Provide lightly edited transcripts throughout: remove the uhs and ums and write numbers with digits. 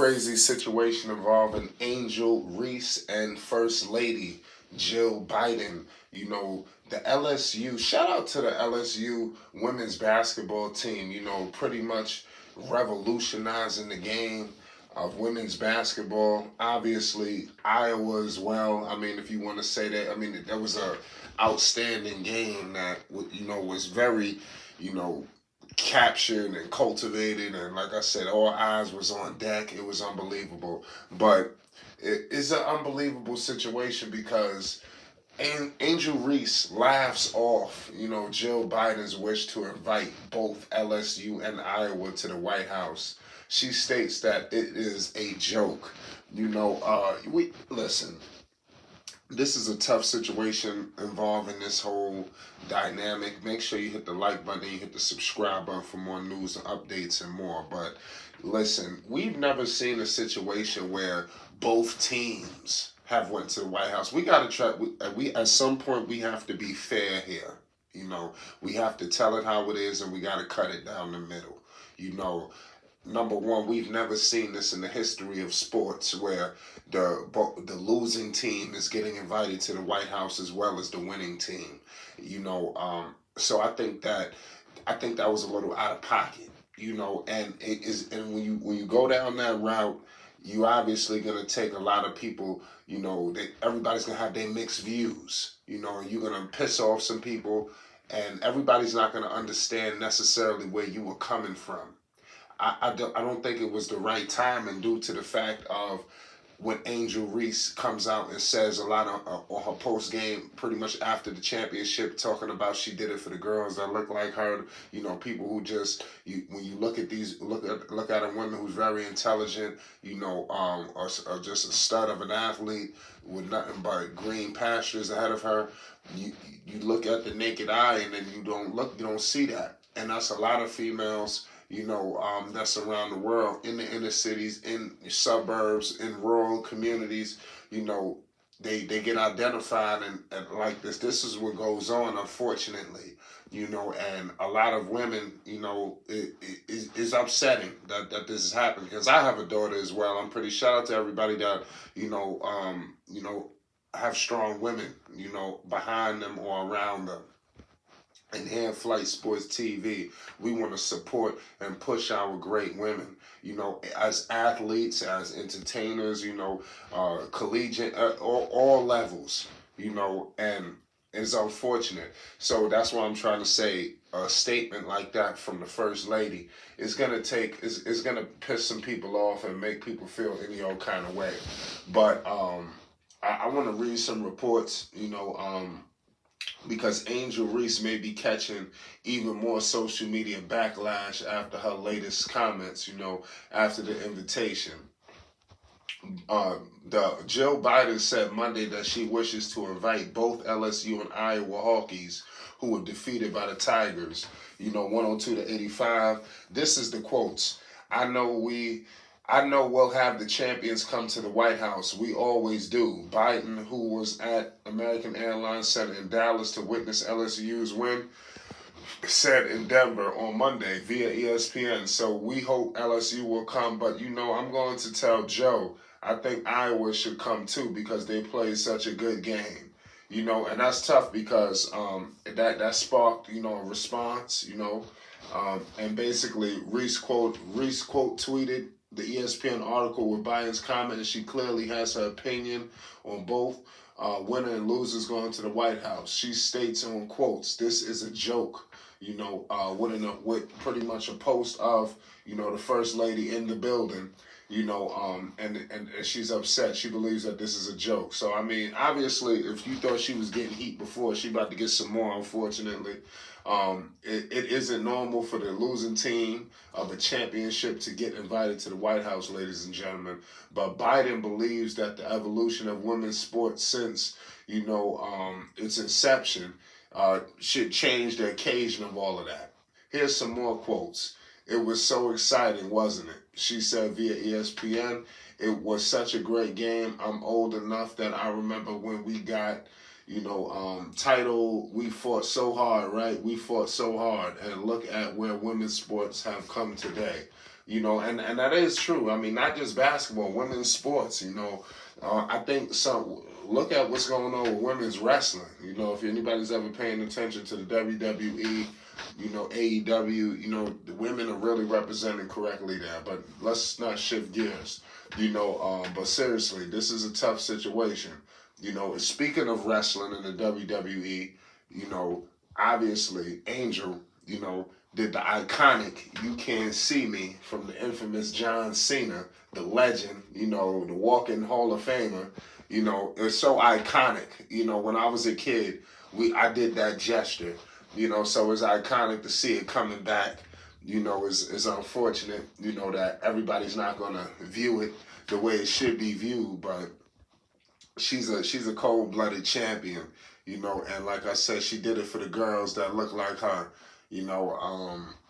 Crazy situation involving Angel Reese and First Lady Jill Biden. The LSU, shout out to the LSU women's basketball team, pretty much revolutionizing the game of women's basketball. Obviously, Iowa as well. I mean, if you want to say that, I mean, that was a outstanding game that, was very, you know, captured and cultivated, and like I said, all eyes was on deck. It was unbelievable, but it's an unbelievable situation because Angel Reese laughs off, Jill Biden's wish to invite both LSU and Iowa to the White House. She states that it is a joke. We listen. This is a tough situation involving this whole dynamic. Make sure you hit the like button, you hit the subscribe button for more news and updates and more. But listen, we've never seen a situation where both teams have went to the White House. We got to try. We at some point we have to be fair here. We have to tell it how it is, and we got to cut it down the middle. You know, Number one, we've never seen this in the history of sports where the losing team is getting invited to the White House as well as the winning team. So I think that was a little out of pocket. And it is, and when you go down that route, you obviously gonna take a lot of people. Everybody's gonna have their mixed views. And you're gonna piss off some people, and everybody's not gonna understand necessarily where you were coming from. I don't think it was the right time, and due to the fact of when Angel Reese comes out and says a lot on her post game, pretty much after the championship, talking about she did it for the girls that look like her. People who just when you look at these look at a woman who's very intelligent, or just a stud of an athlete with nothing but green pastures ahead of her. You look at the naked eye, and then you don't see that, and that's a lot of females, that's around the world, in the inner cities, in suburbs, in rural communities. They get identified, and like this. This is what goes on, unfortunately. And a lot of women, it is upsetting that this is happening, because I have a daughter as well. I'm pretty shout out to everybody that, have strong women, behind them or around them. And here in Flight Sports TV, we want to support and push our great women, as athletes, as entertainers, collegiate, all levels, and it's unfortunate. So that's why I'm trying to say a statement like that from the First Lady is gonna piss some people off and make people feel any old kind of way. But I want to read some reports, because Angel Reese may be catching even more social media backlash after her latest comments, after the invitation. The Jill Biden said Monday that she wishes to invite both LSU and Iowa Hawkeyes, who were defeated by the Tigers, 102 to 85. This is the quotes. I know we'll have the champions come to the White House. We always do. Biden, who was at American Airlines Center in Dallas to witness LSU's win, said in Denver on Monday via ESPN. So we hope LSU will come, but I'm going to tell Joe, I think Iowa should come too, because they played such a good game. And that's tough because that sparked, a response, and basically Reese quote tweeted the ESPN article with Biden's comment, and she clearly has her opinion on both winner and losers going to the White House. She states on quotes, "This is a joke." With pretty much a post of the First Lady in the building. And she's upset. She believes that this is a joke. So I mean, obviously, if you thought she was getting heat before, she about to get some more. Unfortunately, it isn't normal for the losing team of a championship to get invited to the White House, ladies and gentlemen. But Biden believes that the evolution of women's sports since its inception should change the occasion of all of that. Here's some more quotes. "It was so exciting, wasn't it?" She said via ESPN. "It was such a great game. I'm old enough that I remember when we got, title. We fought so hard, right? We fought so hard. And look at where women's sports have come today." You know, and that is true. I mean, not just basketball, women's sports. You know, I think some. Look at what's going on with women's wrestling. You know, if anybody's ever paying attention to the WWE, you know, AEW, you know, the women are really represented correctly there. But let's not shift gears. You know, but seriously, this is a tough situation. You know, speaking of wrestling in the WWE, you know, obviously Angel, you know, did the iconic "You Can't See Me" from the infamous John Cena, the legend, you know, the walking Hall of Famer. You know, it's so iconic. You know, when I was a kid, I did that gesture. You know, so it's iconic to see it coming back. You know, it's unfortunate, you know, that everybody's not gonna view it the way it should be viewed, but she's a cold blooded champion, you know, and like I said, she did it for the girls that look like her, you know,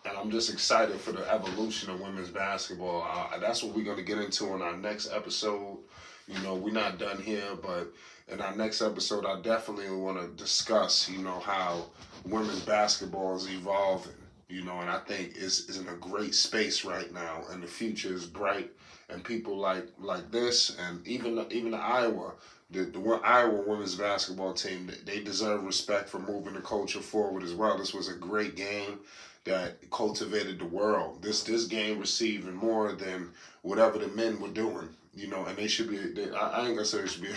and I'm just excited for the evolution of women's basketball. That's what we're gonna get into in our next episode. You know, we're not done here, but in our next episode, I definitely want to discuss, you know, how women's basketball is evolving. You know, and I think it's in a great space right now, and the future is bright. And people like this, and even the Iowa, the Iowa women's basketball team, they deserve respect for moving the culture forward as well. This was a great game that cultivated the world. This game received more than whatever the men were doing. You know, and they should be. I ain't gonna say they should be.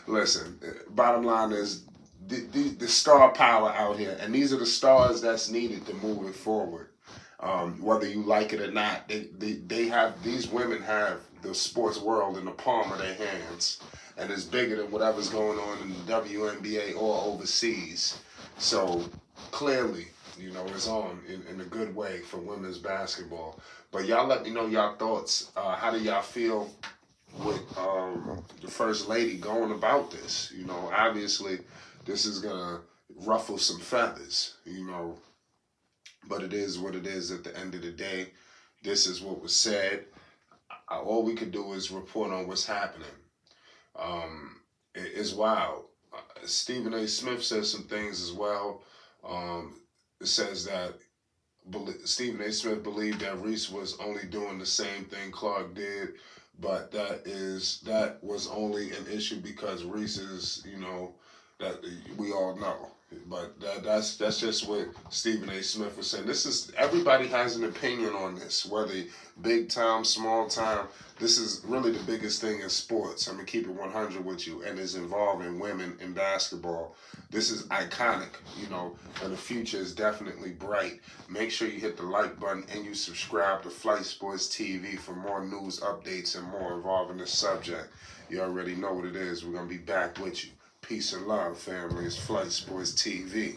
Listen, bottom line is the star power out here, and these are the stars that's needed to move it forward. Whether you like it or not, they have, these women have the sports world in the palm of their hands, and it's bigger than whatever's going on in the WNBA or overseas. So clearly, you know, it's on in a good way for women's basketball. But y'all let me know y'all thoughts. How do y'all feel with the first lady going about this? You know, obviously this is gonna ruffle some feathers, you know, but it is what it is at the end of the day. This is what was said. All we could do is report on what's happening. It's wild. Stephen A. Smith says some things as well. It says that Stephen A. Smith believed that Reese was only doing the same thing Clark did, but that was only an issue because Reese is, you know, that we all know. But that's just what Stephen A. Smith was saying. This is, everybody has an opinion on this, whether big time, small time. This is really the biggest thing in sports. I'm gonna keep it 100 with you, and it's involving women in basketball. This is iconic, you know, and the future is definitely bright. Make sure you hit the like button and you subscribe to Flight Sports TV for more news updates and more involving this subject. You already know what it is. We're gonna be back with you. Peace and love, family. It's Flight Sports TV.